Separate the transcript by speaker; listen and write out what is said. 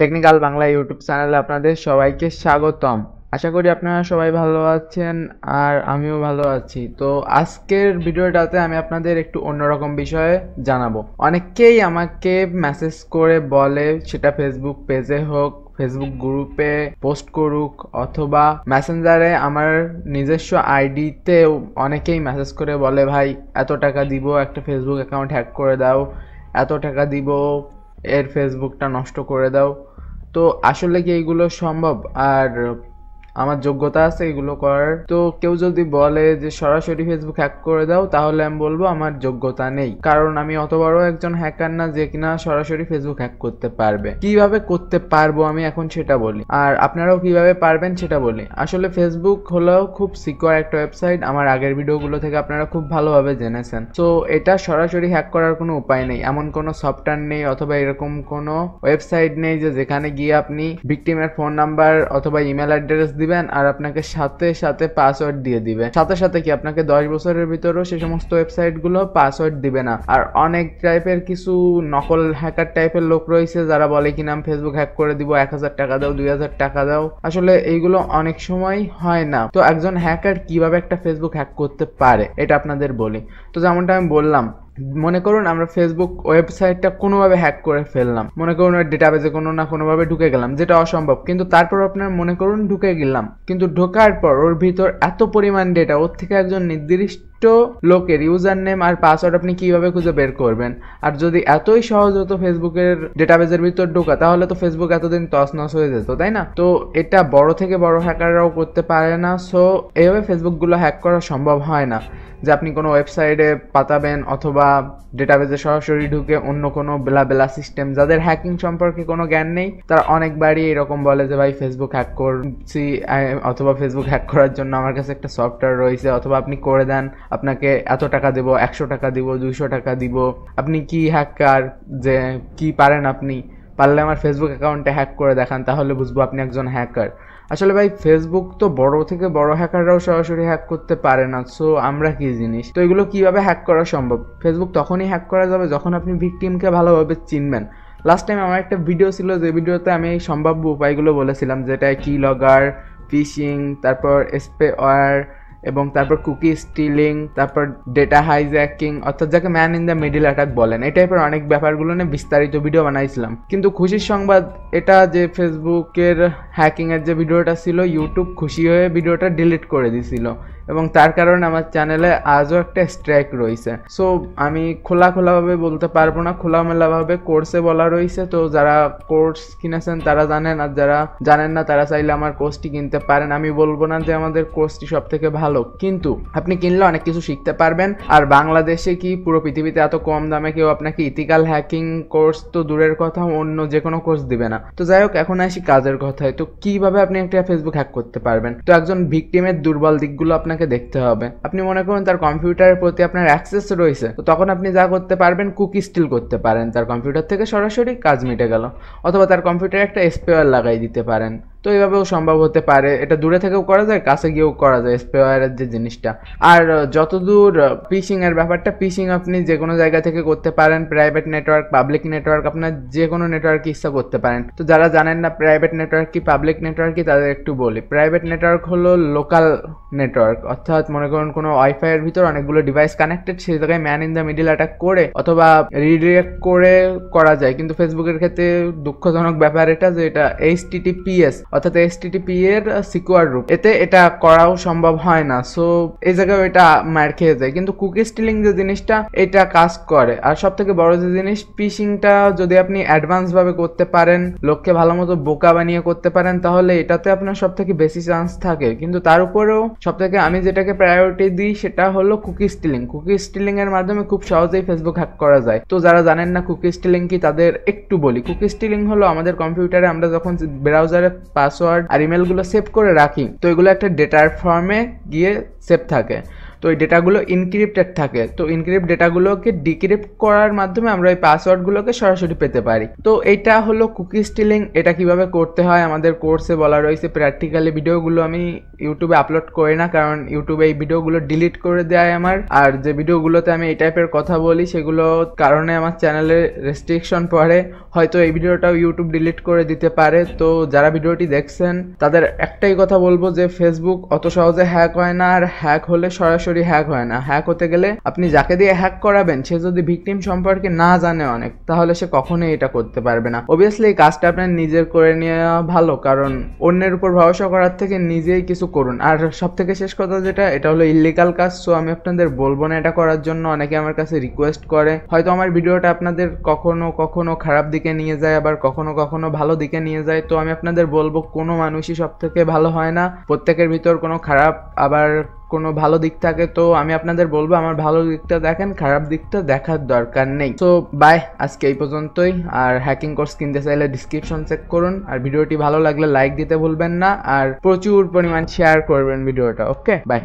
Speaker 1: Technical Bangla YouTube চ্যানেলে আপনাদের সবাইকে স্বাগতম। আশা করি আপনারা সবাই ভালো আছেন আর আমিও ভালো আছি। তো আজকের ভিডিওটাতে আমি আপনাদের একটু অন্যরকম বিষয়ে জানাবো। অনেকেই আমাকে মেসেজ করে বলে, সেটা ফেসবুক পেজে হোক, ফেসবুক গ্রুপে পোস্ট করুক অথবা মেসেঞ্জারে আমার নিজস্ব আইডিতেও অনেকেই মেসেজ করে বলে, ভাই এত টাকা দিব, একটা ফেসবুক অ্যাকাউন্ট হ্যাক করে দাও, এত টাকা দিব, এর ফেসবুকটা নষ্ট করে দাও। তো আসলে কি এইগুলো সম্ভব আর আমার যোগ্যতা আছে এগুলো করার? তো কেউ যদি বলে যে সরাসরি ফেসবুক হ্যাক করে দাও, তাহলে আমি বলবো আমার যোগ্যতা নেই, কারণ আমি অত বড় একজন হ্যাকার না যে কিনা সরাসরি ফেসবুক হ্যাক করতে পারবে। কিভাবে করতে পারবো আমি এখন সেটা বলি, আর আপনারাও কিভাবে পারবেন সেটা বলি। আসলে ফেসবুক হলো খুব সিকিউর একটা ওয়েবসাইট, আমার আগের ভিডিওগুলো থেকে আপনারা খুব ভালোভাবে জেনেছেন। তো এটা সরাসরি হ্যাক করার কোনো উপায় নেই, এমন কোনো সফটওয়্যার নেই অথবা এরকম কোনো ওয়েবসাইট নেই যে যেখানে গিয়ে আপনি ভিকটিমের ফোন নাম্বার অথবা ইমেল অ্যাড্রেস দিবেন আর আপনাকে সাথে সাথে পাসওয়ার্ড দিয়ে দিবে। সাথে সাথে কি আপনাকে 10 বছরের ভিতরেও সে সমস্ত ওয়েবসাইট গুলো পাসওয়ার্ড দিবে না। আর অনেক টাইপের কিছু নকল হ্যাকার টাইপের লোক রয়েছে যারা বলে কিনা আমি ফেসবুক হ্যাক করে দিব, 1000 টাকা দাও, 2000 টাকা দাও। আসলে এইগুলো অনেক সময় হয় না। তো একজন হ্যাকার কিভাবে একটা ফেসবুক হ্যাক করতে পারে এটা আপনাদের বলি। তো যেমনটা আমি বললাম, মনে করুন আমরা ফেসবুক ওয়েবসাইটটা কোনোভাবে হ্যাক করে ফেললাম, মনে করুন ওই ডেটাবেজে কোনো না কোনোভাবে ঢুকে গেলাম, যেটা অসম্ভব, কিন্তু তারপর আপনার মনে করুন ঢুকে গেলাম, কিন্তু ঢোকার পর ওর ভিতর এত পরিমাণ ডেটা, ওর থেকে একজন নির্দিষ্ট লোকের ইউজার নেম আর পাসওয়ার্ড আপনি কিভাবে খুঁজে বের করবেন? আর যদি এতই সহজ হতো ফেসবুকের ডেটাবেজের ভিতর ঢোকা, তাহলে তো ফেসবুক এতদিন তছনছ হয়ে যেত, তাই না? তো এটা বড় থেকে বড় হ্যাকাররাও করতে পারে না। সো এইভাবে ফেসবুকগুলো হ্যাক করা সম্ভব হয় না যে আপনি কোনো ওয়েবসাইটে পাতাবেন অথবা ডেটাবেজে সরাসরি ঢুকে অন্য কোনো বেলা সিস্টেম, যাদের হ্যাকিং সম্পর্কে কোনো জ্ঞান নেই, তারা অনেকবারই এরকম বলে যে ভাই ফেসবুক হ্যাক করছি অথবা ফেসবুক হ্যাক করার জন্য আমার কাছে একটা সফটওয়্যার রয়েছে, অথবা আপনি করে দেন, আপনাকে এত টাকা দেব, 100 টাকা দিব, 200 টাকা দিব। আপনি কি হ্যাকার যে কি পারেন? আপনি পারলে আমার ফেসবুক অ্যাকাউন্টে হ্যাক করে দেখান, তাহলে বুঝবো আপনি একজন হ্যাকার। আসলে ভাই ফেসবুক তো বড় থেকে বড় হ্যাকাররাও সরাসরি হ্যাক করতে পারে না। সো আমরা কি জিনিস? তো এগুলো কিভাবে হ্যাক করা সম্ভব? ফেসবুক তখনই হ্যাক করা যাবে যখন আপনি ভিকটিমকে ভালোভাবে চিনবেন। লাস্ট টাইম আমার একটা ভিডিও ছিল, যে ভিডিওতে আমি এই সম্ভাব্য উপায়গুলো বলেছিলাম, যেটা কি লগর, ফিশিং, তারপর স্পেওয়্যার এবং তারপর কুকি স্টিলিং, তারপর ডেটা হাইজ্যাকিং, অর্থাৎ যাকে man in the middle attack বলেন, এই টাইপের অনেক ব্যাপারগুলো নিয়ে বিস্তারিত ভিডিও বানাইছিলাম। কিন্তু খুশির সংবাদ এটা যে ফেসবুকের হ্যাকিংয়ের যে ভিডিওটা ছিল, ইউটিউব খুশি হয়ে ভিডিওটা ডিলিট করে দিয়েছিল এবং তার কারণে আমার চ্যানেলে আজও একটা স্ট্রাইক রয়েছে। সো আমি খোলাভাবে বলতে পারবো না, খোলামেলাভাবে কোর্সে বলা রয়েছে। তো যারা কোর্স কিনেছেন তারা জানেন, আর যারা জানেন না তারা চাইলে আমার কোর্সটি কিনতে পারেন। আমি বলবো না যে আমাদের কোর্সটি সব থেকে ভালো, কিন্তু আপনি কিনলে অনেক কিছু শিখতে পারবেন। আর বাংলাদেশে কি পুরো পৃথিবীতে এত কম দামে কেউ আপনাকে ইথিক্যাল হ্যাকিং কোর্স তো দূরের কথা, অন্য যে কোনো কোর্স দিবে না। তো যাই হোক, এখন আসি কাজের কথায়। তো কিভাবে আপনি একটা ফেসবুক হ্যাক করতে পারবেন? তো একজন ভিকটিমের দুর্বল দিকগুলো আপনাকে দেখতে হবে। আপনি মনে করুন তার কম্পিউটারের প্রতি আপনার অ্যাক্সেস রয়েছে, তো তখন আপনি যা করতে পারবেন, কুকি স্টিল করতে পারেন, তার কম্পিউটার থেকে সরাসরি কাজ মিটে গেল। অথবা তার কম্পিউটারে একটা স্পেওয়্যার লাগাই দিতে পারেন। তো এইভাবেও সম্ভব হতে পারে, এটা দূরে থেকেও করা যায়, কাছে গিয়েও করা যায় স্পেওয়্যারের যে জিনিসটা। আর যতদূর পিসিং এর ব্যাপারটা, পিসিং আপনি যে কোনো জায়গা থেকে করতে পারেন, প্রাইভেট নেটওয়ার্ক, পাবলিক নেটওয়ার্ক, আপনার যে কোনো নেটওয়ার্ক ইচ্ছা করতে পারেন। তো যারা জানেন না প্রাইভেট নেটওয়ার্ক কি পাবলিক নেটওয়ার্ক কি, তাদের একটু বলি। প্রাইভেট নেটওয়ার্ক হলো লোকাল নেটওয়ার্ক, অর্থাৎ মনে করুন কোনো ওয়াইফাই এর ভিতর অনেকগুলো ডিভাইস কানেক্টেড, সেই জায়গায় man in the middle attack করে অথবা রিডিরেক্ট করে করা যায়। কিন্তু ফেসবুকের ক্ষেত্রে দুঃখজনক ব্যাপার এটা যে এটা HTTPS অর্থাৎ HTTP এর সিকিউর রূপ, এতে এটা করাও সম্ভব হয় না। সো এই জায়গায় এটা মার খেয়ে যায়। কিন্তু কুকি স্টিলিং যে জিনিসটা, এটা কাজ করে। আর সব থেকে বড় যে জিনিস, ফিশিংটা যদি আপনি অ্যাডভান্স ভাবে করতে পারেন, লোককে ভালো মতো বোকা বানিয়ে করতে পারেন, তাহলে এটাতে আপনার সব থেকে বেশি চান্স থাকে। কিন্তু তার উপরেও সব থেকে আমি যেটাকে প্রায়োরিটি দিই সেটা হলো কুকি স্টিলিং। কুকি স্টিলিং এর মাধ্যমে খুব সহজেই ফেসবুক হ্যাক করা যায়। তো যারা জানেন না কুকি স্টিলিং কি, তাদের একটু বলি। কুকি স্টিলিং হলো আমাদের কম্পিউটারে আমরা যখন ব্রাউজারে পাসওয়ার্ড আর ইমেলগুলো সেভ করে রাখি, তো এগুলো একটা ডেটার ফর্মে গিয়ে সেভ থাকে। তো এই ডেটাগুলো ইনক্রিপ্টেড থাকে, তো ইনক্রিপ্ট ডেটাগুলোকে ডিক্রিপ্ট করার মাধ্যমে আমরা এই পাসওয়ার্ডগুলোকে সরাসরি পেতে পারি। তো এটা হলো কুকি স্টিলিং। এটা কিভাবে করতে হয় আমাদের কোর্সে বলা রয়েছে। প্র্যাকটিক্যালি ভিডিওগুলো আমি ইউটিউবে আপলোড করি না, কারণ ইউটিউবে এই ভিডিওগুলো ডিলিট করে দেয় আমার। আর যে ভিডিওগুলোতে আমি এই টাইপের কথা বলি সেগুলো কারণে আমার চ্যানেলে রেস্ট্রিকশন পড়ে, হয়তো এই ভিডিওটাও ইউটিউব ডিলিট করে দিতে পারে। তো যারা ভিডিওটি দেখছেন তাদের একটাই কথা বলবো যে ফেসবুক অত সহজে হ্যাক হয় না, আর হ্যাক হলে সরাসরি হ্যাক হয় না। হ্যাক হতে গেলে আপনি যাকে দিয়ে হ্যাক করাবেন সে যদি ভিকটিম সম্পর্কে না জানে অনেক, তাহলে সে কখনোই এটা করতে পারবে না। অবভিয়াসলি এই কাজটা আপনার নিজের করে নেওয়া ভালো, কারণ অন্যের উপর ভরসা করার থেকে নিজেই কিছু করুন। আর সব থেকে শেষ কথা যেটা, এটা হলো ইল্লিগাল কাজ, সো আমি আপনাদের বলবো না এটা করার জন্য। অনেকে আমার কাছে রিকোয়েস্ট করে, হয়তো আমার ভিডিওটা আপনাদের কখনো কখনো খারাপ দিকে নিয়ে যায়, আবার কখনো কখনো ভালো দিকে নিয়ে যায়। তো আমি আপনাদের বলবো কোনো মানুষই সব থেকে ভালো হয় না, প্রত্যেকের ভিতর কোনো খারাপ আবার কোনো ভালো দিক থাকে। তো আমি আপনাদের বলবো আমার ভালো দিকটা দেখেন, খারাপ দিকটা দেখার দরকার নেই। তো বাই, আজকে এই পর্যন্তই। আর হ্যাকিং কোর্স কিনতে চাইলে ডিসক্রিপশন চেক করুন। আর ভিডিওটি ভালো লাগলে লাইক দিতে ভুলবেন না, আর প্রচুর পরিমাণ শেয়ার করবেন ভিডিওটা। ওকে, বাই।